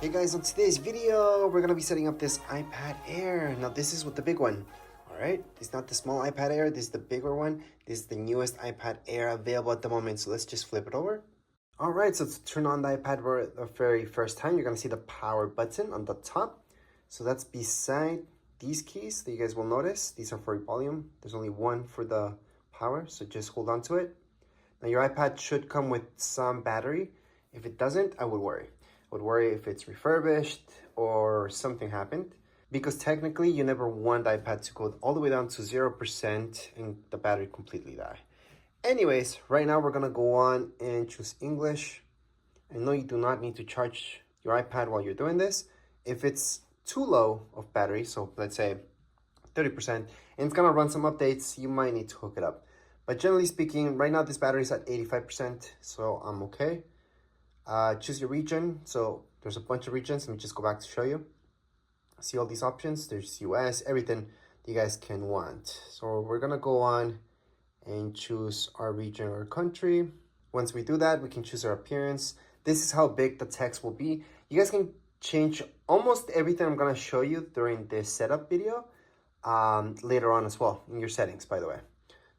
Hey guys, on today's video, we're gonna be setting up this iPad Air. Now this is with the big one, all right? It's not the small iPad Air, this is the bigger one. This is the newest iPad Air available at the moment, so let's just flip it over. All right, so to turn on the iPad for the very first time, you're gonna see the power button on the top. So that's beside these keys that you guys will notice. These are for volume. There's only one for the power, so just hold on to it. Now your iPad should come with some battery. If it doesn't, I would worry. I would worry if it's refurbished or something happened, because technically you never want the iPad to go all the way down to 0% and the battery completely die. Anyways, right now we're gonna go on and choose English. I know you do not need to charge your iPad while you're doing this. If it's too low of battery, so let's say 30%, and it's gonna run some updates, you might need to hook it up. But generally speaking, right now this battery is at 85%, so I'm okay. Choose your region. So there's a bunch of regions. Let me just go back to show you. See all these options. There's US, everything you guys can want. So we're gonna go on and choose our region or country. Once we do that, we can choose our appearance. This is how big the text will be. You guys can change almost everything I'm gonna show you during this setup video later on as well in your settings, by the way.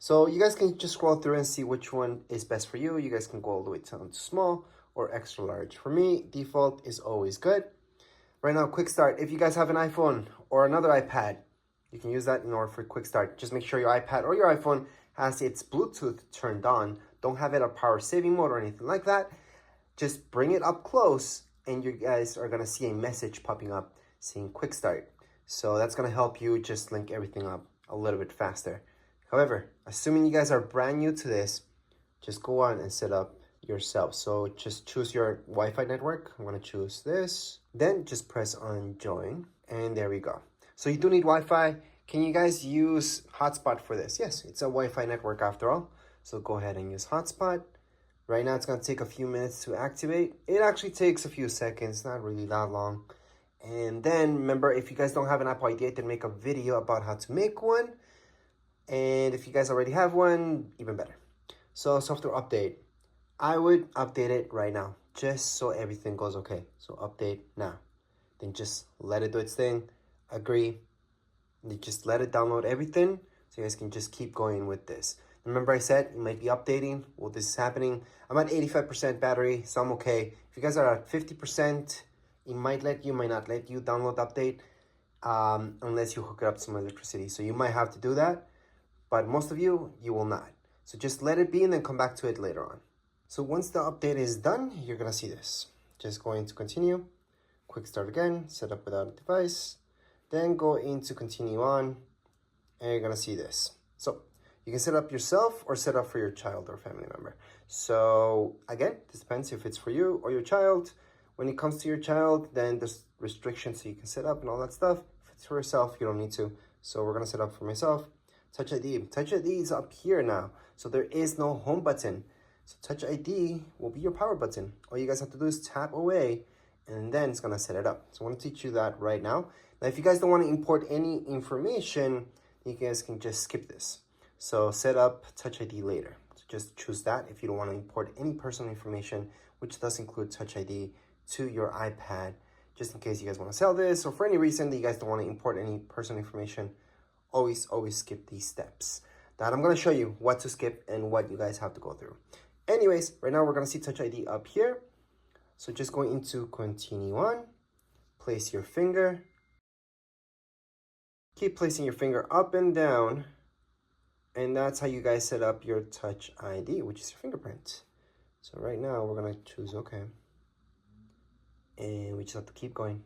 So you guys can just scroll through and see which one is best for you. You guys can go all the way down to small or extra large. For me, default is always good. Right now, quick start. If you guys have an iPhone or another iPad, you can use that in order for quick start. Just make sure your iPad or your iPhone has its Bluetooth turned on. Don't have it on power saving mode or anything like that. Just bring it up close and you guys are gonna see a message popping up saying quick start. So that's gonna help you just link everything up a little bit faster. However, assuming you guys are brand new to this, just go on and set up yourself. So just choose your Wi-Fi network. I'm gonna choose this. Then just press on join and there we go. So you do need Wi-Fi. Can you guys use hotspot for this? Yes, it's a Wi-Fi network after all. So go ahead and use hotspot. Right now it's gonna take a few minutes to activate. It actually takes a few seconds, not really that long. And then remember, if you guys don't have an Apple ID, I did make a video about how to make one. And if you guys already have one, even better. So software update. I would update it right now, just so everything goes okay. So update now. Then just let it do its thing. Agree. And just let it download everything, so you guys can just keep going with this. Remember I said it might be updating while this is happening. I'm at 85% battery, so I'm okay. If you guys are at 50%, it might let you, might not let you download the update unless you hook it up to some electricity. So you might have to do that, but most of you will not. So just let it be and then come back to it later on. So once the update is done, you're gonna see this. Just going to continue, quick start again, set up without a device, then go into continue on, and you're gonna see this. So you can set up yourself or set up for your child or family member. So again, this depends if it's for you or your child. When it comes to your child, then there's restrictions so you can set up and all that stuff. If it's for yourself, you don't need to. So we're gonna set up for myself. Touch ID. Touch ID is up here now. So there is no home button. So Touch ID will be your power button. All you guys have to do is tap away and then it's gonna set it up. So I wanna teach you that right now. Now, if you guys don't wanna import any information, you guys can just skip this. So set up Touch ID later. So just choose that if you don't wanna import any personal information, which does include Touch ID to your iPad, just in case you guys wanna sell this or for any reason that you guys don't wanna import any personal information, always skip these steps. That I'm gonna show you what to skip and what you guys have to go through. Anyways, right now we're gonna see Touch ID up here. So just going into continue on, place your finger. Keep placing your finger up and down. And that's how you guys set up your Touch ID, which is your fingerprint. So right now we're gonna choose okay. And we just have to keep going.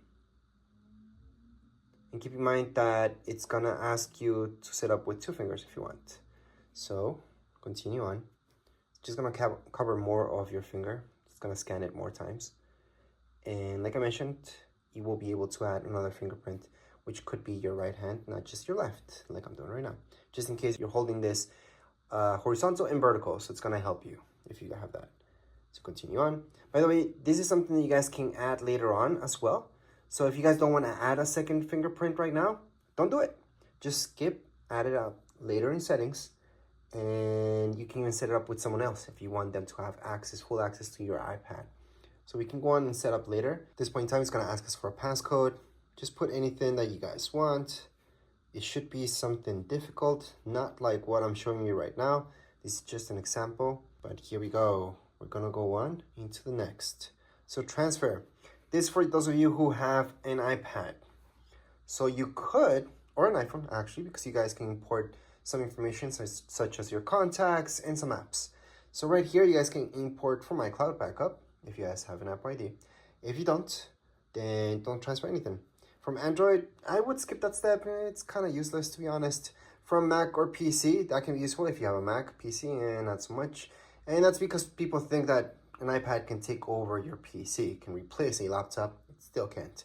And keep in mind that it's gonna ask you to set up with 2 fingers if you want. So continue on. Just gonna cover more of your finger. It's gonna scan it more times. And like I mentioned, you will be able to add another fingerprint, which could be your right hand, not just your left, like I'm doing right now. Just in case you're holding this horizontal and vertical, so it's gonna help you if you have that. So continue on. By the way, this is something that you guys can add later on as well. So if you guys don't wanna add a second fingerprint right now, don't do it. Just skip, add it up later in settings. And you can even set it up with someone else if you want them to have access, full access to your iPad. So we can go on and set up later. At this point in time, it's gonna ask us for a passcode. Just put anything that you guys want. It should be something difficult, not like what I'm showing you right now. This is just an example, but here we go. We're gonna go on into the next. So transfer. This is for those of you who have an iPad. So you could, or an iPhone actually, because you guys can import some information such as your contacts and some apps. So right here, you guys can import from iCloud backup if you guys have an Apple ID. If you don't, then don't transfer anything. From Android, I would skip that step. It's kind of useless, to be honest. From Mac or PC, that can be useful if you have a Mac, PC, and not so much. And that's because people think that an iPad can take over your PC. It can replace a laptop. It still can't.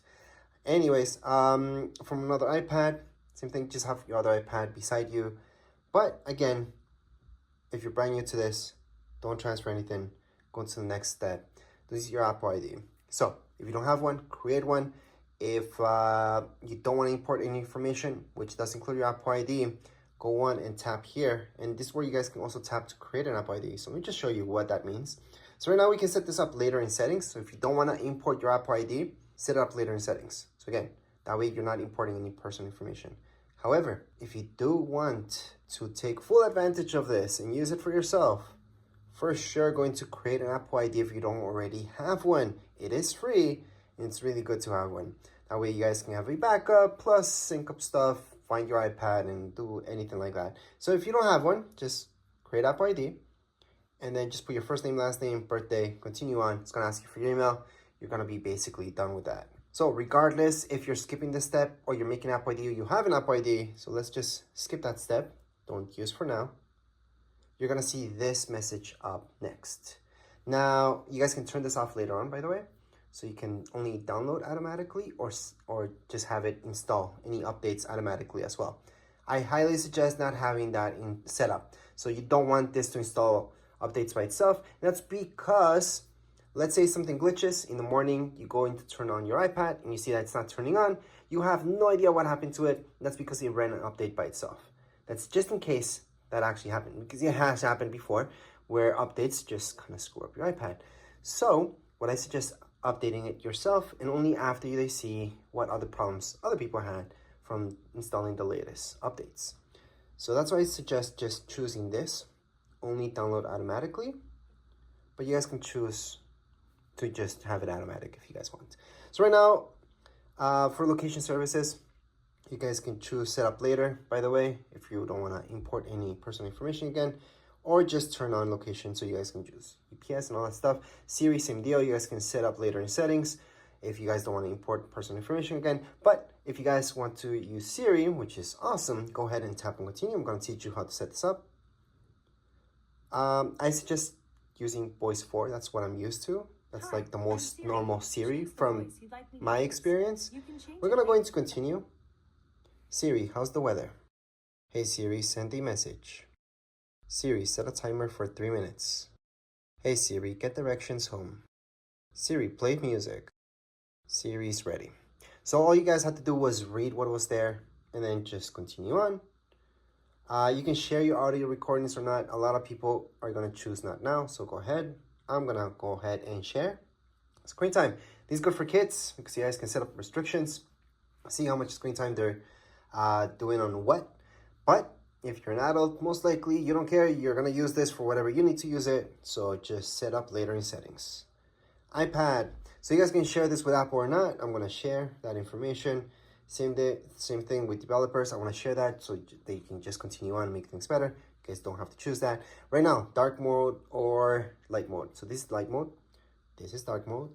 Anyways, from another iPad, same thing, just have your other iPad beside you. But again, if you're brand new to this, don't transfer anything. Go to the next step. This is your Apple ID. So if you don't have one, create one. If you don't want to import any information, which does include your Apple ID, go on and tap here. And this is where you guys can also tap to create an Apple ID. So let me just show you what that means. So right now we can set this up later in settings. So if you don't want to import your Apple ID, set it up later in settings. So again, that way you're not importing any personal information. However, if you do want to take full advantage of this and use it for yourself, for sure going to create an Apple ID if you don't already have one. It is free and it's really good to have one. That way you guys can have a backup plus sync up stuff, find your iPad and do anything like that. So if you don't have one, just create Apple ID and then just put your first name, last name, birthday, continue on. It's gonna ask you for your email. You're gonna be basically done with that. So regardless if you're skipping this step or you're making Apple ID or you have an Apple ID, so let's just skip that step. Don't use for now. You're gonna see this message up next. Now, you guys can turn this off later on, by the way. So you can only download automatically or just have it install any updates automatically as well. I highly suggest not having that in setup. So you don't want this to install updates by itself. That's because, let's say something glitches in the morning, you go in to turn on your iPad and you see that it's not turning on. You have no idea what happened to it. That's because it ran an update by itself. That's just in case that actually happened, because it has happened before where updates just kind of screw up your iPad. So what I suggest, updating it yourself and only after they see what other problems other people had from installing the latest updates. So that's why I suggest just choosing this, only download automatically, but you guys can choose to just have it automatic if you guys want. So right now, for location services, you guys can choose set up later, by the way, if you don't want to import any personal information again, or just turn on location so you guys can choose UPS and all that stuff. Siri, same deal. You guys can set up later in settings if you guys don't want to import personal information again. But if you guys want to use Siri, which is awesome, go ahead and tap on continue. I'm going to teach you how to set this up. I suggest using voice 4. That's what I'm used to. That's like the most normal Siri from my experience. We're going to go into continue. Siri, how's the weather? Hey Siri, send a message. Siri, set a timer for 3 minutes. Hey Siri, get directions home. Siri, play music. Siri's ready. So all you guys had to do was read what was there and then just continue on. You can share your audio recordings or not. A lot of people are going to choose not now, so go ahead. I'm going to go ahead and share. Screen time. This is good for kids because you guys can set up restrictions. See how much screen time they're doing on what. But if you're an adult, most likely you don't care. You're going to use this for whatever you need to use it. So just set up later in settings. iPad. So you guys can share this with Apple or not. I'm going to share that information. Same thing with developers. I want to share that so they can just continue on and make things better. You guys don't have to choose that. Right now, dark mode or light mode. So this is light mode. This is dark mode.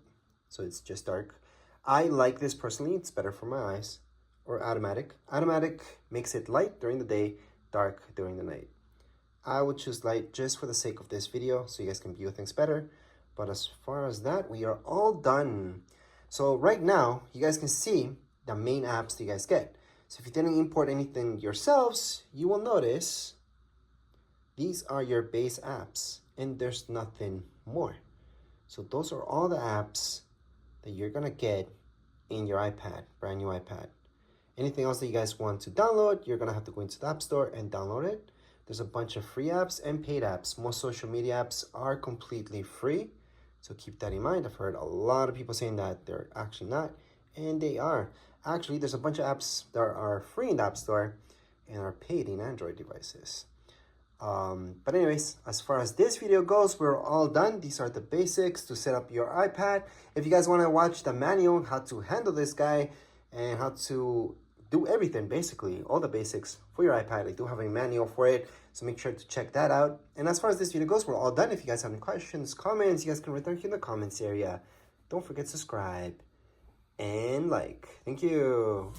So it's just dark. I like this personally. It's better for my eyes. Or automatic. Automatic makes it light during the day, dark during the night. I would choose light just for the sake of this video so you guys can view things better. But as far as that, we are all done. So right now, you guys can see the main apps that you guys get. So if you didn't import anything yourselves, you will notice these are your base apps and there's nothing more. So those are all the apps that you're gonna get in your iPad, brand new iPad. Anything else that you guys want to download, you're gonna have to go into the App Store and download it. There's a bunch of free apps and paid apps. Most social media apps are completely free. So keep that in mind. I've heard a lot of people saying that they're actually not, and they are. Actually, there's a bunch of apps that are free in the App Store and are paid in Android devices. But anyways, as far as this video goes, we're all done. These are the basics to set up your iPad. If you guys want to watch the manual, how to handle this guy and how to do everything, basically, all the basics for your iPad, I do have a manual for it. So make sure to check that out. And as far as this video goes, we're all done. If you guys have any questions, comments, you guys can write them here in the comments area. Don't forget to subscribe and like. Thank you.